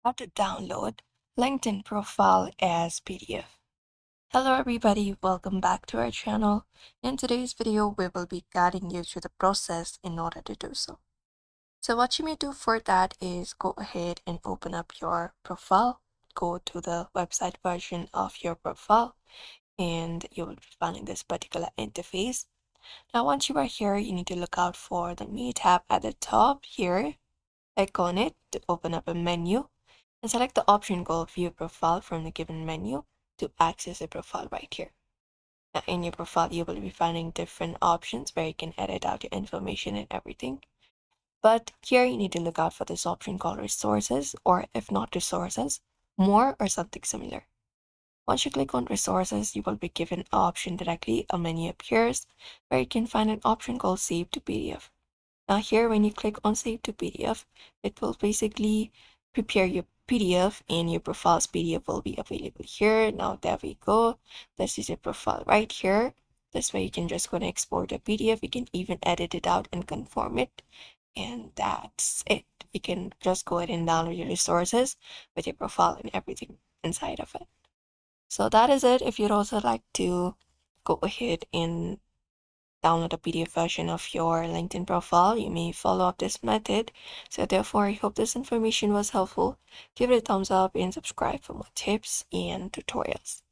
How to download LinkedIn profile as PDF. Hello everybody, welcome back to our channel. In today's video, we will be guiding you through the process in order to do so. So what you may do for that is go ahead and open up your profile, go to the website version of your profile, and you will be finding this particular interface. Now once you are here, you need to look out for the Me tab at the top here. Click on it to open up a menu and select the option called View Profile from the given menu to access a profile right here. Now in your profile, you will be finding different options where you can edit out your information and everything. But here you need to look out for this option called Resources, or if not Resources, More or something similar. Once you click on Resources, you will be given an option directly. A menu appears where you can find an option called Save to PDF. Now here, when you click on Save to PDF, it will basically prepare your PDF and your profile's PDF will be available here. Now there we go. This is your profile right here. This way you can just go and export a PDF. You can even edit it out and conform it. And that's it. You can just go ahead and download your resources with your profile and everything inside of it. So that is it. If you'd also like to go ahead and download a PDF version of your LinkedIn profile, you may follow up this method. So therefore, I hope this information was helpful. Give it a thumbs up and subscribe for more tips and tutorials.